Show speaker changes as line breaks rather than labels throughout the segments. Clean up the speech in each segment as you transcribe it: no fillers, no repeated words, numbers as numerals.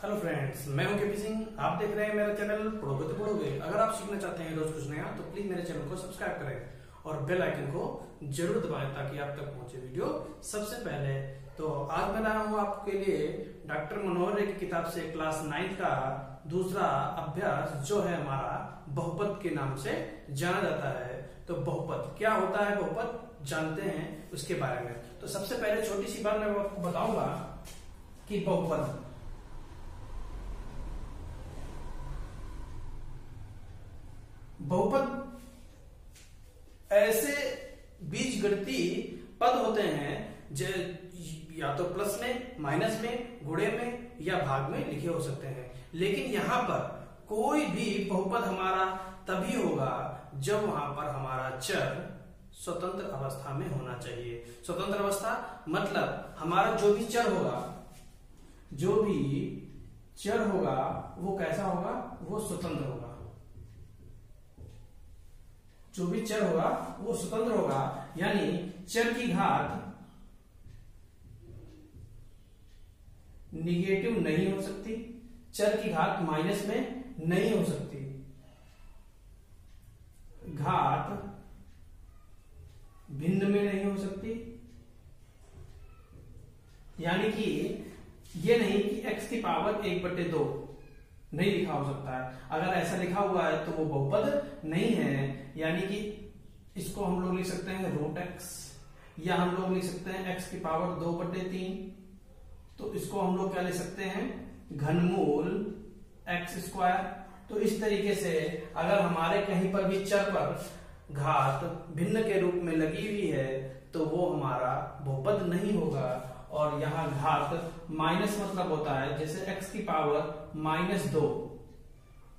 Hello friends, मैं हूं KP Singh. आप देख रहे हैं मेरा चैनल पढ़ोगे तो पढ़ोगे। अगर आप सीखना चाहते हैं रोज कुछ नया तो प्लीज मेरे चैनल को सब्सक्राइब करें और बेल आइकन को जरूर दबाएं ताकि आप तक पहुंचे वीडियो सबसे पहले। तो आज मैं लाया हूं आपके लिए डॉक्टर मनोहर रे की किताब से क्लास 9 का दूसरा अभ्यास जो है हमारा बहुपद के नाम से जाना जाता है। तो बहुपद क्या होता है, बहुपद जानते हैं उसके बारे में। तो सबसे पहले छोटी सी बात मैं आपको बताऊंगा कि बहुपद ऐसे बीजगणितीय पद होते हैं जो या तो प्लस में, माइनस में, गुणे में या भाग में लिखे हो सकते हैं। लेकिन यहाँ पर कोई भी बहुपद हमारा तभी होगा जब वहां पर हमारा चर स्वतंत्र अवस्था में होना चाहिए। स्वतंत्र अवस्था मतलब हमारा जो भी चर होगा वो कैसा होगा, वो स्वतंत्र होगा। जो भी चर होगा वो स्वतंत्र होगा, यानी चर की घात निगेटिव नहीं हो सकती, चर की घात माइनस में नहीं हो सकती, घात भिन्न में नहीं हो सकती। यानी कि ये नहीं कि x की पावर 1/2 नहीं लिखा हो सकता है। अगर ऐसा लिखा हुआ है तो वो बहुपद नहीं है। यानी कि इसको हम लोग लिख सकते हैं √x, या हम लोग लिख सकते हैं x की पावर 2/3। तो इसको हम लोग क्या लिख सकते हैं, घनमूल x²। तो इस तरीके से अगर हमारे कहीं पर भी चर पर घात भिन्न के रूप में लगी हुई है तो वो हमारा बहुपद नहीं होगा। और यहाँ घात माइनस मतलब होता है जैसे x की पावर -2।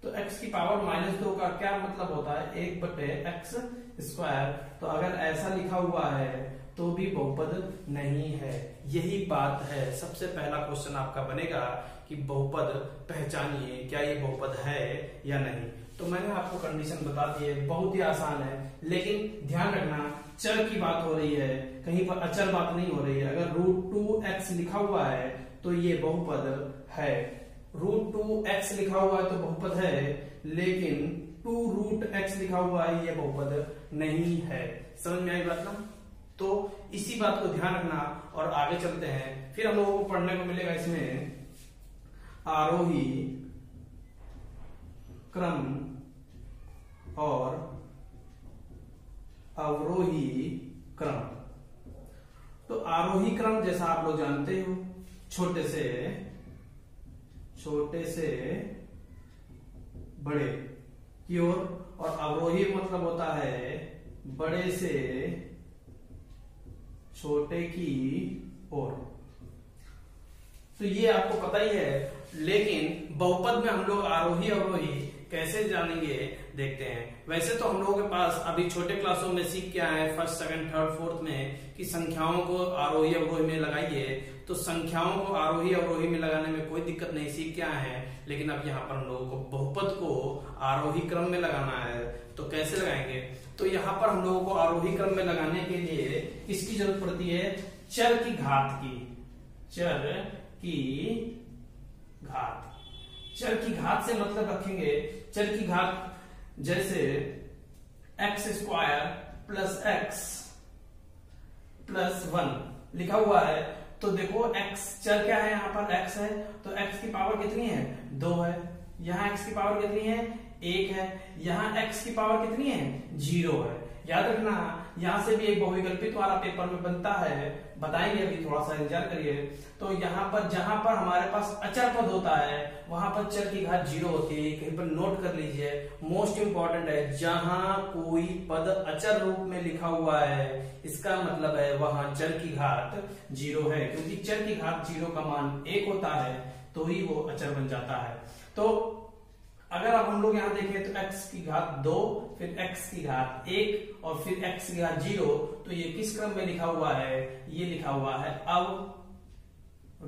तो x की पावर -2 का क्या मतलब होता है, 1/x²। तो अगर ऐसा लिखा हुआ है तो भी बहुपद नहीं है। यही बात है। सबसे पहला क्वेश्चन आपका बनेगा कि बहुपद पहचानिए, क्या ये बहुपद है या नहीं। तो मैंने आपको कंडीशन बता दी है, बहुत ही आसान है। लेकिन ध्यान रखना चर की बात हो रही है, कहीं पर अचर बात नहीं हो रही है। अगर √2x लिखा हुआ है तो ये बहुपद है। √2x लिखा हुआ है तो बहुपद है, लेकिन 2√x लिखा हुआ है ये बहुपद नहीं है। समझ में आई बात ना। तो इसी बात को ध्यान रखना और आगे चलते हैं। फिर हम लोगों को पढ़ने को मिलेगा इसमें आरोही क्रम और अवरोही क्रम। तो आरोही क्रम जैसा आप लोग जानते हो, छोटे से बड़े की ओर, और अवरोही मतलब होता है बड़े से छोटे की ओर। तो ये आपको पता ही है। लेकिन बहुपद में हम लोग आरोही अवरोही कैसे जानेंगे, देखते हैं। वैसे तो हम लोगों के पास अभी छोटे क्लासों में सीख के आए हैं, 1st, 2nd, 3rd, 4th में, कि संख्याओं को आरोही अवरोही में लगाइए। तो संख्याओं को आरोही अवरोही में लगाने में कोई दिक्कत नहीं, सीख के आए हैं। लेकिन अब यहाँ पर हम लोगों को बहुपद को आरोही क्रम में लगाना है। तो कैसे लगाएंगे, तो यहाँ पर हम लोगों को आरोही क्रम में लगाने के लिए किसकी जरूरत पड़ती है, चर की घात की। चर की घात से मतलब रखेंगे चर की घात, जैसे x² + x + 1 लिखा हुआ है। तो देखो x चर क्या है, यहाँ पर x है, तो x की पावर कितनी है, 2 है। यहाँ x की पावर कितनी है, 1 है। यहाँ x की पावर कितनी है, 0 है। याद रखना, यहाँ से भी एक बहुविकल्पित वाला पेपर में बनता है, बताएंगे, अभी थोड़ा सा इंतजार करिए। तो यहाँ पर जहां पर हमारे पास अचर पद होता है वहां पर चर की घात 0 होती है। कहीं पर नोट कर लीजिए, मोस्ट इंपॉर्टेंट है। जहां कोई पद अचर रूप में लिखा हुआ है इसका मतलब है वहां चर की घात 0 है, क्योंकि चर की घात 0 का मान 1 होता है तो ही वो अचर बन जाता है। तो अगर अब हम लोग यहाँ देखें तो x की घात 2, फिर x की घात 1 और फिर x की घात 0, तो ये किस क्रम में लिखा हुआ है, ये लिखा हुआ है अवरोही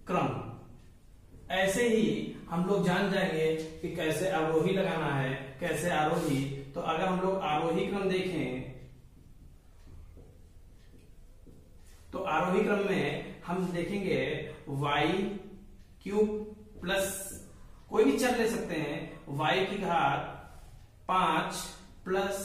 क्रम। ऐसे ही हम लोग जान जाएंगे कि कैसे अवरोही लगाना है, कैसे आरोही। तो अगर हम लोग आरोही क्रम देखें तो आरोही क्रम में हम देखेंगे y क्यूब प्लस कोई भी चर ले सकते हैं y की घात 5 प्लस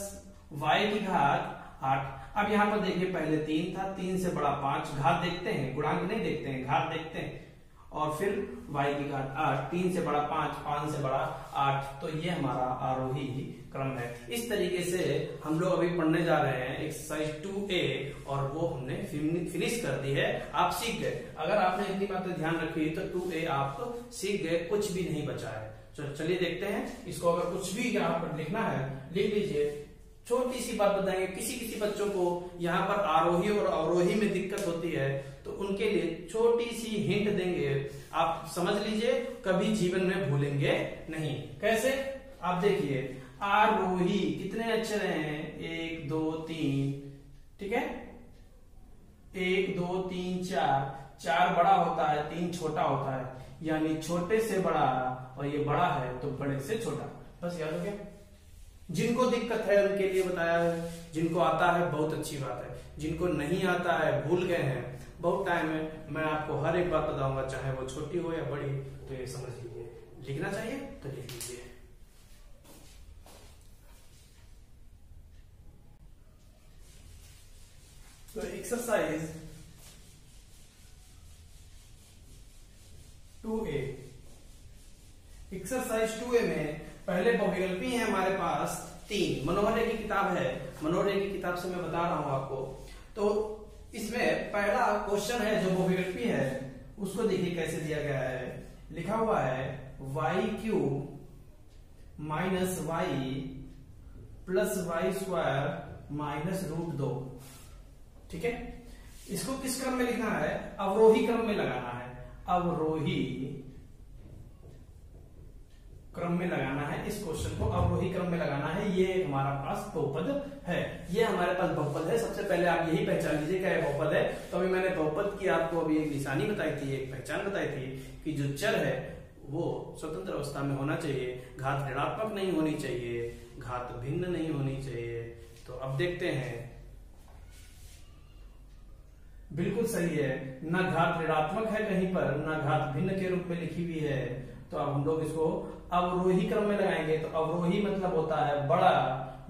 y की घात 8। अब यहां पर देखिए पहले 3 था, 3 से बड़ा 5, घात देखते हैं, गुणांक नहीं देखते हैं, घात देखते हैं, और फिर y की घात 8, 3 से बड़ा 5, 5 से बड़ा 8, तो ये हमारा आरोही क्रम है। इस तरीके से हम लोग अभी पढ़ने जा रहे हैं एक्सरसाइज 2A और वो हमने फिनिश कर दी है, आप सीख गए। अगर आपने इतनी बातें ध्यान रखी तो 2A आप सीख गए, कुछ भी नहीं बचा है। चलिए देखते हैं इसको। अगर कुछ भी यहाँ पर लिखना है लिख लीजिए। छोटी सी बात बताएंगे, किसी किसी बच्चों को यहाँ पर आरोही और अवरोही में दिक्कत होती है तो उनके लिए छोटी सी हिंट देंगे, आप समझ लीजिए, कभी जीवन में भूलेंगे नहीं। कैसे? आप देखिए, आरोही कितने अक्षर हैं? 1 2 3, ठीक है, 1 2 3 4, 4 बड़ा होता है, 3 छोटा होता है, यानी छोटे से बड़ा, और ये बड़ा है तो बड़े से छोटा। बस याद हो गया। जिनको दिक्कत है उनके लिए बताया है, जिनको आता है बहुत अच्छी बात है, जिनको नहीं आता है, भूल गए हैं, बहुत टाइम है, मैं आपको हर एक बात बताऊंगा, चाहे वो छोटी हो या बड़ी, तो ये समझ लीजिए। लिखना चाहिए तो लिख लीजिए। तो एक्सरसाइज 2A, एक्सरसाइज 2A में पहले बहुविकल्पी है हमारे पास 3। मनोहर रे की किताब है, मनोहर रे की किताब से मैं बता रहा हूं आपको। तो इसमें पहला क्वेश्चन है जो बहुविकल्पी है, उसको देखिए कैसे दिया गया है। लिखा हुआ है y³ minus y plus y² minus √2, ठीक है। इसको किस क्रम में लिखना है? अवरोही क्रम में लगाना है, अवरोही क्रम में लगाना है। इस क्वेश्चन को अवरोही क्रम में लगाना है। ये हमारा पास बहुपद है, ये हमारे पास बहुपद है। सबसे पहले आप यही पहचान लीजिए क्या बहुपद है। तो अभी मैंने बहुपद की आपको अभी एक निशानी बताई थी, एक पहचान बताई थी कि जो चर है वो स्वतंत्र अवस्था में होना चाहिए, घात ऋणात्मक नहीं होनी चाहिए, घात भिन्न नहीं होनी चाहिए। तो अब देखते हैं, बिल्कुल सही है, न घात ऋणात्मक है कहीं पर, न घात भिन्न के रूप में लिखी हुई है। तो अब हम लोग इसको अवरोही क्रम में लगाएंगे। तो अवरोही मतलब होता है बड़ा,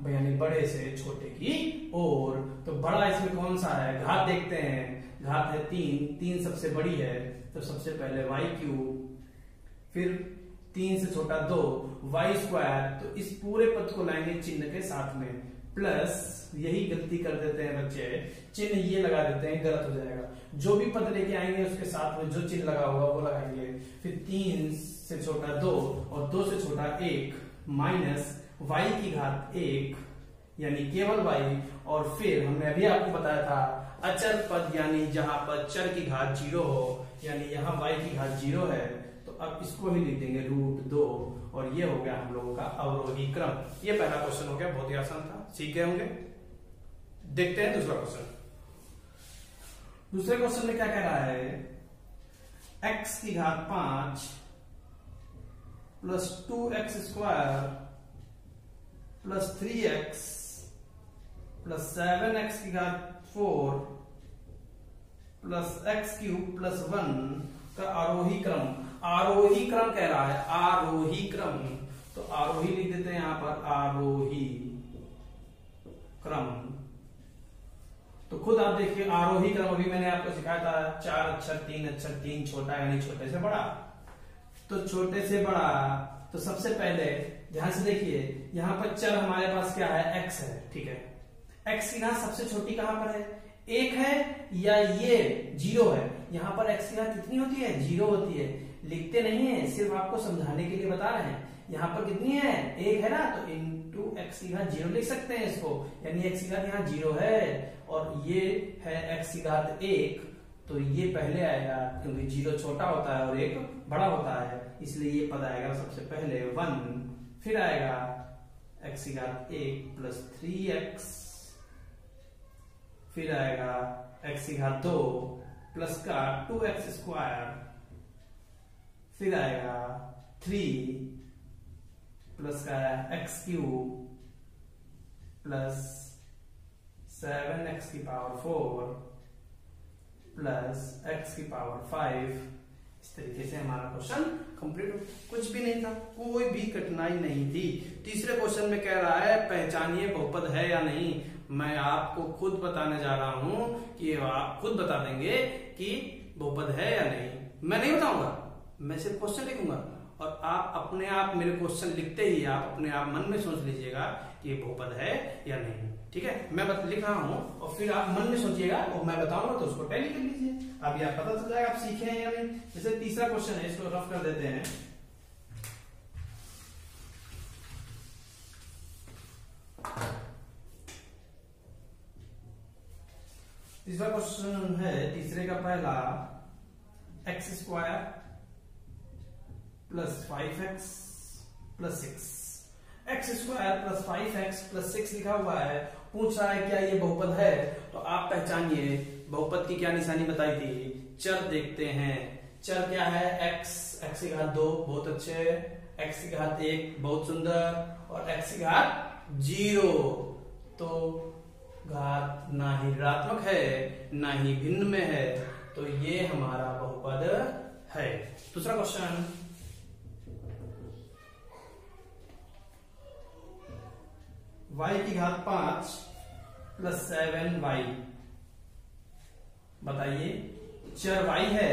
यानी बड़े से छोटे की ओर। तो बड़ा इसमें कौन सा है? घात देखते हैं, घात है 3, 3 सबसे बड़ी है, तो सबसे पहले y³, फिर 3 से छोटा 2 y²। तो इस पूरे पद को लाएंगे चिन्ह के साथ में, प्लस, यही गलती कर देते हैं बच्चे, चिन्ह ये लगा देते हैं, गलत हो जाएगा। जो भी पद लेके आएंगे उसके साथ में जो चिन्ह लगा होगा वो लगाएंगे। फिर 3 से छोटा 2 और 2 से छोटा 1 माइनस y की घात 1, यानी केवल y। और फिर हमने अभी आपको बताया था अचर पद, यानी जहां पर चर की घात 0 हो, यानी यहाँ y की घात 0 है, तो अब इसको ही लिख देंगे √2, और ये हो गया हम लोगों का अवरोही क्रम। ये पहला क्वेश्चन हो गया, बहुत ही आसान था, सीख गए होंगे। देखते हैं दूसरा क्वेश्चन। दूसरे क्वेश्चन में क्या कह रहा है? x की घात 5 plus 2x² plus 3x plus 7x की घात 4 प्लस x³ प्लस 1 का आरोही क्रम। आरोही क्रम कह रहा है, आरोही क्रम। तो आरोही लिख देते हैं यहां पर, आरोही क्रम। तो खुद आप देखिए आरोही क्रम, अभी मैंने आपको सिखाया था 4 अक्षर 3 अक्षर, 3 छोटा यानी छोटे से बड़ा। तो छोटे से बड़ा, तो सबसे पहले ध्यान से देखिए, यहां पर चर हमारे पास क्या है? x है, ठीक है। x की घात सबसे छोटी कहां पर है? 1 है या ये 0 है? यहां पर x की घात कितनी होती है? 0 होती है। लिखते नहीं है, सिर्फ आपको समझाने के लिए बता रहे हैं। यहाँ पर कितनी है? 1 है ना, तो इंटू x की घात 0 लिख सकते हैं इसको, यानी x की घात यहाँ 0 है, और ये है x की घात 1, तो ये पहले आएगा क्योंकि 0 छोटा होता है और 1 बड़ा होता है, इसलिए ये पद आएगा सबसे पहले 1, फिर आएगा x की घात 1 प्लस 3x, फिर आएगा x की घात 2 प्लस का 2x², फिर आएगा 3 प्लस का x³ प्लस 7x की पावर 4 प्लस x की पावर 5। इस तरीके से हमारा क्वेश्चन कंप्लीट। कुछ भी नहीं था, कोई भी कठिनाई नहीं थी। तीसरे क्वेश्चन में कह रहा है पहचानिए बहुपद है या नहीं। मैं आपको खुद बताने जा रहा हूं कि आप खुद बता देंगे कि बहुपद है या नहीं। मैं नहीं बताऊंगा, मैं सिर्फ क्वेश्चन लिखूंगा और आप अपने आप मेरे क्वेश्चन लिखते ही आप अपने आप मन में सोच लीजिएगा कि ये बहुपद है या नहीं। ठीक है, मैं लिख रहा हूं और फिर आप मन में सोचिएगा और मैं बताऊंगा तो उसको टैली कर लीजिए। अभी आप पता चल जाएगा आप सीखे हैं या नहीं। जैसे तीसरा क्वेश्चन है, इसको रफ कर देते हैं। तीसरा क्वेश्चन है तीसरे का पहला, x square plus 5x plus 6। X square plus 5x plus 6 लिखा हुआ है। पूछ रहा है क्या ये बहुपद है। तो आप पहचानिए बहुपद की क्या निशानी बताई थी। चर देखते हैं। चर क्या है, x की घात 2 बहुत अच्छे, x की घात 1 बहुत सुंदर और x की घात 0। तो घात ना ही ऋणात्मक है ना ही भिन्न में है, तो ये हमारा बहुपद है। दूसरा क्वेश्चन, y की घात 5 प्लस 7y। बताइए, चर y है,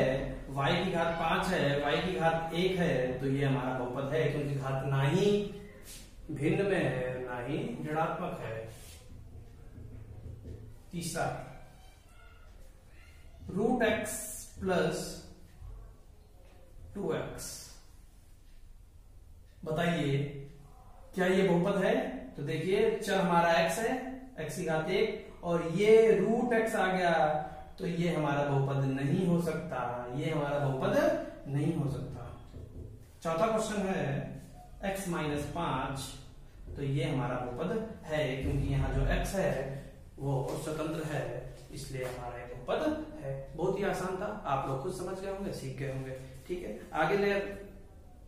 y की घात 5 है, y की घात 1 है, तो ये हमारा बहुपद है क्योंकि घात ना ही भिन्न में है ना ही ऋणात्मक है। तीसरा, रूट x प्लस 2x। बताइए क्या ये बहुपद है। तो देखिए चर हमारा x है, x की घात 1 और ये रूट x आ गया, तो ये हमारा बहुपद नहीं हो सकता। ये हमारा बहुपद नहीं हो सकता। चौथा क्वेश्चन है x माइनस 5, तो ये हमारा बहुपद है क्योंकि यहाँ जो x है वो स्वतंत्र है, इसलिए हमारा एक बहुपद है। बहुत ही आसान था, आप लोग खुद समझ गए होंगे, सीख गए होंगे। ठीक है, आगे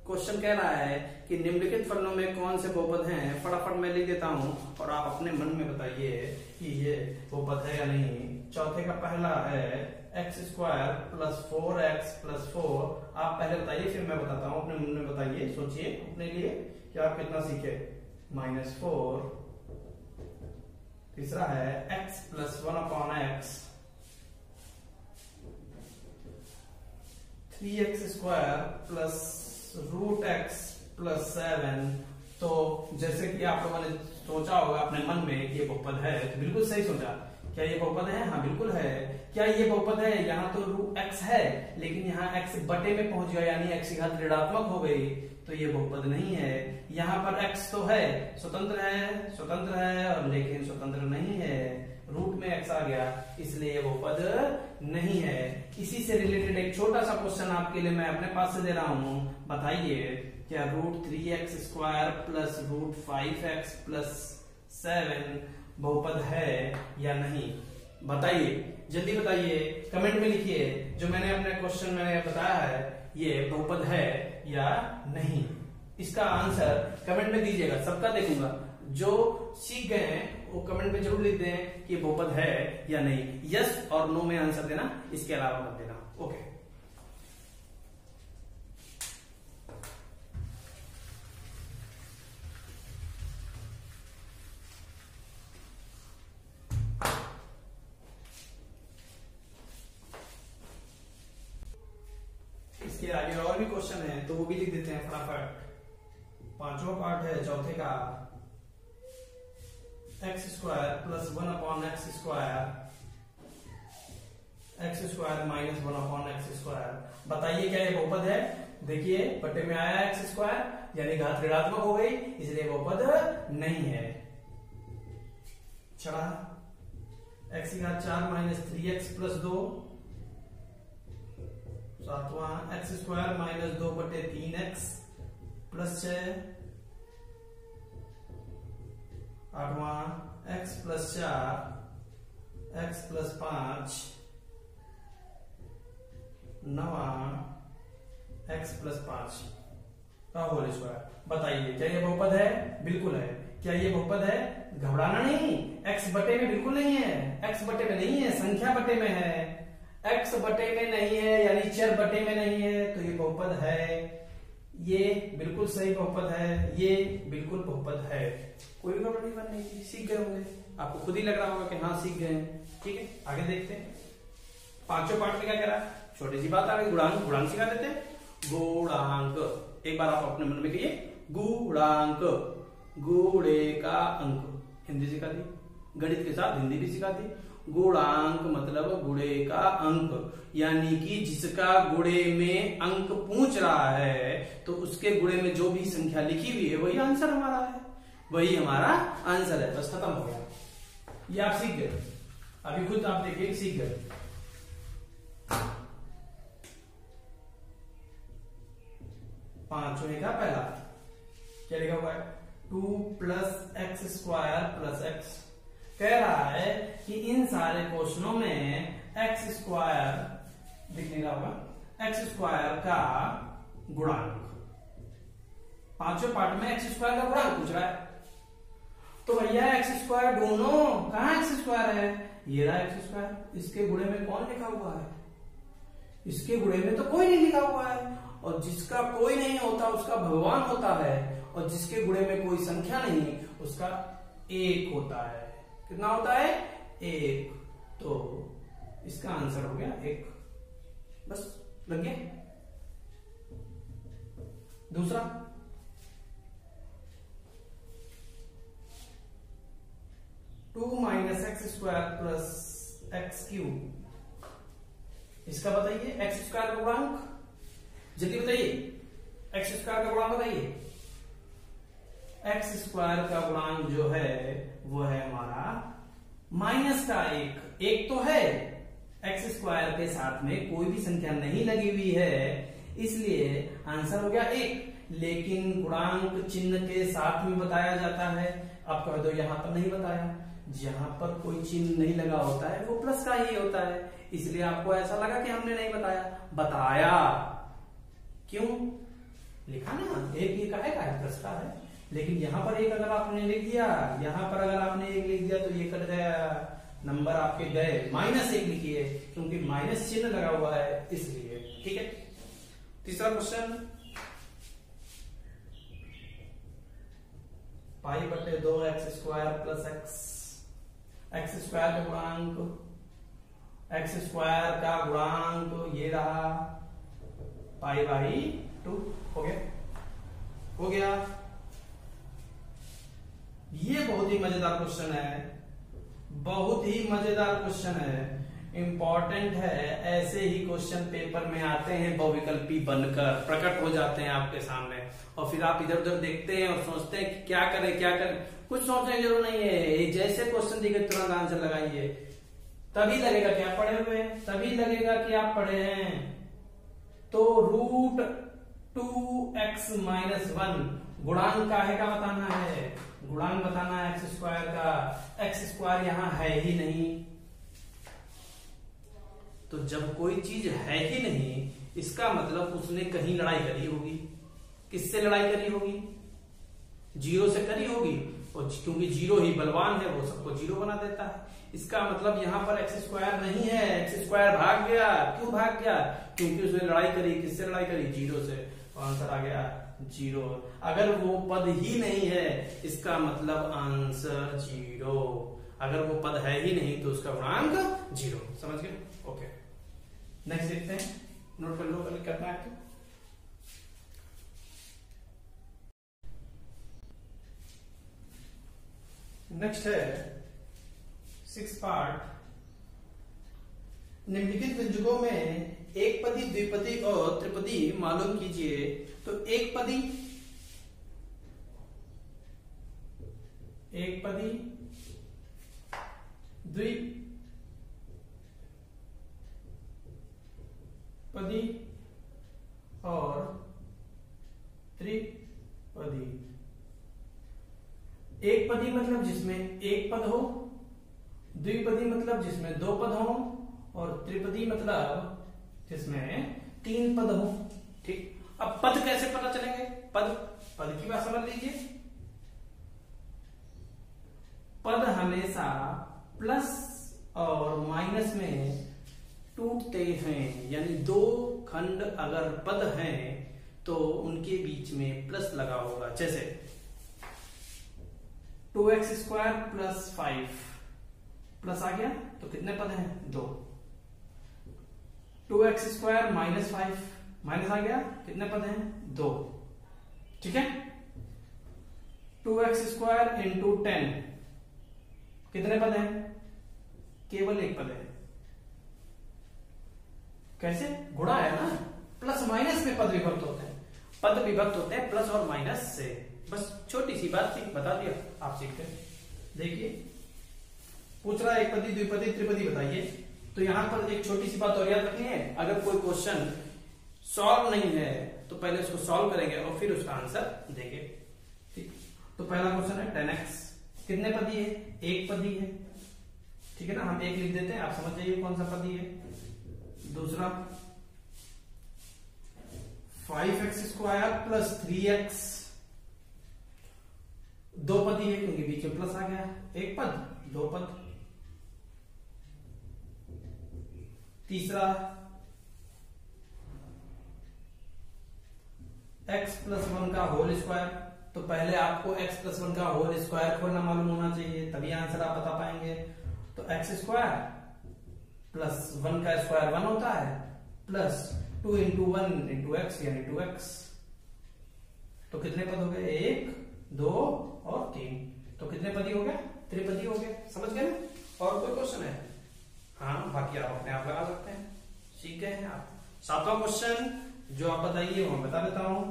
क्वेश्चन कह रहा है कि निम्नलिखित फलनों में कौन से बहुपद हैं। फटाफट मैं लिख देता हूं और आप अपने मन में बताइए कि ये बहुपद है या नहीं। चौथे का पहला है x square plus 4x plus 4। आप पहले बताइए फिर मैं बताता हूं, अपने मन में बताइए, सोचिए अपने लिए कि आप कितना सीखे। -4। तीसरा है x plus 1/x, 3x square plus root x plus 7। तो जैसे कि आप लोगों ने सोचा होगा अपने मन में कि ये बहुपद है, तो बिल्कुल सही सोचा। क्या ये बहुपद है? हाँ बिल्कुल है। क्या ये बहुपद है? यहाँ तो रूट x है लेकिन यहाँ x बटे में पहुंच गया, यानी x की घात ऋणात्मक हो गई, तो ये बहुपद नहीं है। यहाँ पर x तो है, स्वतंत्र है और लेकिन स्वतंत्र नहीं है, रूट में x आ गया, इसलिए ये बहुपद नहीं है। इसी से रिलेटेड एक छोटा सा क्वेश्चन आपके लिए मैं अपने पास से दे रहा हूं। बताइए क्या root 3x square plus root 5x plus 7 बहुपद है या नहीं? बताइए, जल्दी बताइए, कमेंट में लिखिए। जो मैंने अपने क्वेश्चन में बताया है ये बहुपद है या नहीं, इसका आंसर कमेंट में दीजिएगा, सबका देखूंगा। जो सीख गए हैं वो कमेंट में जरूर लिख दें कि बहुपद है या नहीं। यस और नो में आंसर देना, इसके अलावा मत देना। ओके, इसके आगे और भी क्वेश्चन है तो वो भी लिख देते हैं फटाफट। पांचवा पार्ट है चौथे का, x square plus 1/x square minus 1/x square. बताइए क्या ये बहुपद है? देखिए बटे में आया x स्क्वायर यानी घात ऋणात्मक हो गई, इसलिए बहुपद नहीं है। छठा, x की घात 4 माइनस 3x प्लस 2। सातवां, x square minus 2/3x plus 6। आठवां, x प्लस 4 x प्लस 5। नवां, x प्लस 5 का होल स्क्वायर। बताइए क्या ये बहुपद है? बिल्कुल है। क्या ये बहुपद है? घबराना नहीं, x बटे में बिल्कुल नहीं है, x बटे में नहीं है, संख्या बटे में है। x बटे में नहीं है यानी चर बटे में नहीं है, तो ये बहुपद बहुपद है, ये बिल्कुल सही बहुपद है, ये बिल्कुल बहुपद है। कोई भी गड़बड़ी नहीं की, सीख गए होंगे, आपको खुद ही लग रहा होगा कि हाँ सीख गए हैं। ठीक है, आगे देखते हैं। पांचों पार्ट में क्या कह रहा है, छोटी सी बात आ गई, गुणांक। गुणांक सिखा देते हैं। गुणांक, एक बार आप अपने मन में कहिए, गुणांक, गुणे का अंक, हिंदी सिखा दी, गणित के साथ हिंदी भी सिखा दी। गुणांक मतलब गुणे का अंक, यानी कि जिसका गुणे में अंक पूछ रहा है तो उसके गुणे में जो भी संख्या लिखी हुई है वही आंसर हमारा है, वही हमारा आंसर है। बस खत्म हो गया, ये आप सीख गए। अभी खुद आप देखिए, सीख गए। पांचवें का पहला क्या लिखा हुआ है, 2 + x² + x। कह रहा है कि इन सारे क्वेश्चनों में x² दिख नहीं रहा होगा, x² का गुणांक, पांचों पार्ट में x² का गुणांक पूछ रहा है। तो भैया x² दोनों कहां x² है, ये रहा x²। इसके गुणे में कौन लिखा हुआ है, इसके गुणे में तो कोई नहीं लिखा हुआ है। और जिसका कोई नहीं होता उसका भगवान होता है, और जिसके गुणे में कोई संख्या नहीं उसका 1 होता है। कितना होता है, 1। तो इसका आंसर हो गया 1। बस लग गया। दूसरा, टू -x² + x³। इसका बताइए x² का गुणांक, जल्दी बताइए, x² का गुणांक बताइए। x² का गुणांक जो है वो है हमारा -1। एक तो है, x² के साथ में कोई भी संख्या नहीं लगी हुई है, इसलिए आंसर हो गया 1। लेकिन गुणांक चिन्ह के साथ में बताया जाता है। आप कह दो यहां पर नहीं बताया, जहां पर कोई चिन्ह नहीं लगा होता है वो प्लस का ही होता है, इसलिए आपको ऐसा लगा कि हमने नहीं बताया। बताया क्यों, लिखा ना, एक ये काहे का है, प्लस का है। लेकिन यहां पर एक अगर आपने लिख दिया, यहां पर अगर आपने एक लिख दिया तो ये कट गया, नंबर आपके गए। -1 लिखिए क्योंकि माइनस चिन्ह लगा हुआ है इसलिए। ठीक है, तीसरा क्वेश्चन, π/2 x² + x। x² का गुणांक, x² का गुणांक ये रहा π/2। हो गया, हो गया। ये बहुत ही मजेदार क्वेश्चन है, बहुत ही मजेदार क्वेश्चन है, इंपॉर्टेंट है। ऐसे ही क्वेश्चन पेपर में आते हैं, बहुविकल्पी बनकर प्रकट हो जाते हैं आपके सामने, और फिर आप इधर उधर देखते हैं और सोचते हैं कि क्या करें क्या करें। कुछ सोचने की जरूरत नहीं है, जैसे क्वेश्चन दिखे तुरंत आंसर लगाइए, तभी लगेगा कि आप पढ़े हुए हैं, तभी लगेगा कि आप पढ़े हैं। तो √2x - 1 गुणांक काहे का बताना है, गुणांक बताना है x² का। x² यहां है ही नहीं, तो जब कोई चीज है ही नहीं इसका मतलब उसने कहीं लड़ाई करी होगी। किससे लड़ाई करी होगी, 0 से करी होगी, और क्योंकि 0 ही बलवान है वो सबको 0 बना देता है। इसका मतलब यहां पर x² नहीं है, x² भाग गया। क्यों भाग गया, क्योंकि उसने लड़ाई करी। किससे लड़ाई करी, 0 से, आंसर आ गया 0। अगर वो पद ही नहीं है इसका मतलब आंसर 0। अगर वो पद है ही नहीं तो उसका गुणांक 0। समझ गए, ओके। नेक्स्ट देखते हैं, नोट कर लो अगर करना है तो। नेक्स्ट है 6 पार्ट। निम्नलिखित व्यंजकों में एक पदी, द्विपदी और त्रिपदी मालूम कीजिए। तो एक पदी, द्विपदी और त्रिपदी। एक पदी मतलब जिसमें एक पद हो, द्विपदी मतलब जिसमें 2 पद हो, और त्रिपदी मतलब जिसमें 3 पद हो। ठीक, अब पद कैसे पता चलेंगे, पद की बात समझ लीजिए। पद हमेशा प्लस और माइनस में टूटते हैं, यानी 2 खंड अगर पद हैं तो उनके बीच में प्लस लगा होगा। जैसे 2x² प्लस 5 प्लस आ गया तो कितने पद हैं? 2। 2x² माइनस 5 माइनस आ गया, कितने पद हैं? 2। ठीक है। 2x² इंटू 10 कितने पद हैं? केवल एक पद है। कैसे? गुणा है ना, प्लस माइनस में पद विभक्त होते हैं, पद विभक्त होते हैं प्लस और माइनस से। बस छोटी सी बात थी, बता दिया, आप सीख गए। देखिए पूछ रहा है एक पदी, द्विपदी, त्रिपदी बताइए। तो यहां पर एक छोटी सी बात और याद रखनी है, अगर कोई क्वेश्चन सॉल्व नहीं है तो पहले उसको सॉल्व करेंगे और फिर उसका आंसर देंगे। ठीक, तो पहला क्वेश्चन है 10x, कितने पदी है? एक पदी है। ठीक है ना, हम एक लिख देते हैं, आप समझ जाइए कौन सा पदी है। दूसरा 5x² प्लस 3x, दो पदी है क्योंकि बीच में प्लस आ गया, एक पद दो पद। तीसरा x प्लस 1 का होल स्क्वायर, तो पहले आपको x प्लस 1 का होल स्क्वायर खोलना मालूम होना चाहिए, तभी आंसर आप बता पाएंगे। तो x² प्लस 1 का स्क्वायर 1 होता है, प्लस 2 इंटू 1 इंटू x यानी 2x। तो कितने पद हो गए? 1, 2 और 3। तो कितने पदी हो गया? त्रिपदी हो गया। समझ गए ना? और कोई क्वेश्चन है? हाँ, बाकी आप अपने आप लगा सकते हैं। सीख गए हैं आप। 7वां क्वेश्चन जो आप बताइए वो मैं बता देता हूं।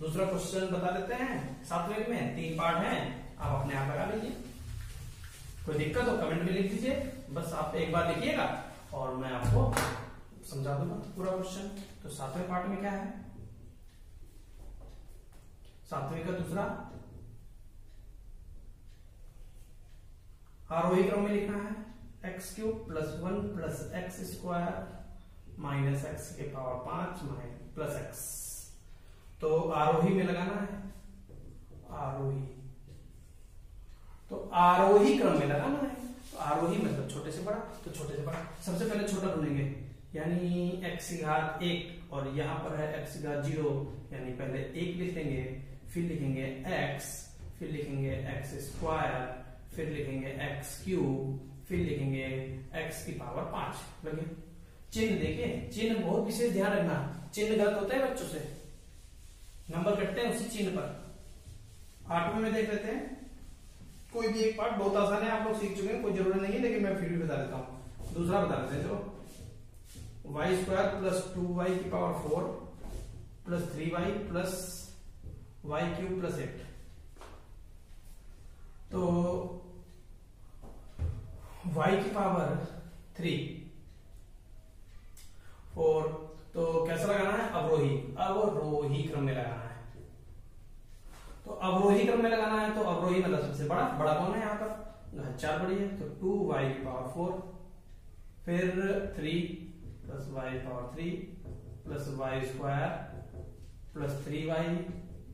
दूसरा क्वेश्चन बता देते हैं 7वें में, 3 पार्ट हैं, आप अपने आप लगा लीजिए। कोई दिक्कत हो कमेंट में लिख दीजिए, बस आप एक बार लिखिएगा और मैं आपको समझा दूंगा पूरा क्वेश्चन। तो 7वें पार्ट में क्या है? 7वें का दूसरा आरोही क्रम में लिखना है, x³ plus 1 plus x² minus x के पावर 5 प्लस x। तो आरोही में लगाना है, आरोही, तो आरोही क्रम में लगाना है। तो आरोही मतलब छोटे से बड़ा, तो छोटे से बड़ा सबसे पहले छोटा ढूंढेंगे, यानी x की घात 1 और यहां पर है x की घात 0, यानी पहले 1 लिख लेंगे, फिर लिखेंगे x, फिर लिखेंगे x², फिर लिखेंगे x³, फिर लिखेंगे x की पावर 5। लगे? चिन्ह देखिए, चिन्ह बहुत विशेष ध्यान रखना, चिन्ह गलत होता है बच्चों से, नंबर कटते हैं उसी चिन्ह पर। 8वें में देख लेते हैं, कोई भी एक पार्ट बहुत आसान है, आप लोग सीख चुके हैं, कोई जरूरत नहीं है, लेकिन मैं फिर भी बता देता हूं। दूसरा बता देते हैं, चलो। y² प्लस 2y की power 4 plus 3y plus y³ plus 8। तो y की पावर 3 4, तो कैसा लगाना है? अवरोही, अवरोही क्रम में लगाना है। तो अवरोही क्रम में लगाना है, तो अवरोही मतलब सबसे बड़ा, बड़ा कौन है यहाँ पर? घात 4 बड़ी है, तो 2y की पावर 4, फिर 3 plus y power 3 plus y² plus 3y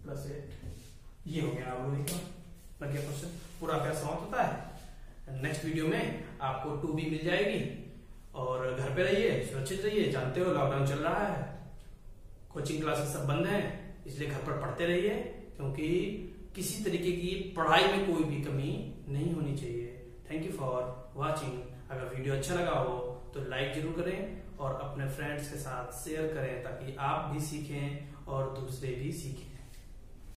plus 8। ये हो गया अवरोही क्रम। लग गया क्वेश्चन? पूरा अभ्यास समाप्त होता है। नेक्स्ट वीडियो में आपको 2B मिल जाएगी। और घर पे रहिए, सुरक्षित रहिए, जानते हो लॉकडाउन चल रहा है, कोचिंग क्लासेस सब बंद है, इसलिए घर पर पढ़ते रहिए, क्योंकि किसी तरीके की पढ़ाई में कोई भी कमी नहीं होनी चाहिए। Thank you for watching. अगर वीडियो अच्छा लगा हो तो लाइक जरूर करें और अपने फ्रेंड्स के साथ शेयर करें, ताकि आप भी सीखें और दूसरे भी सीखें।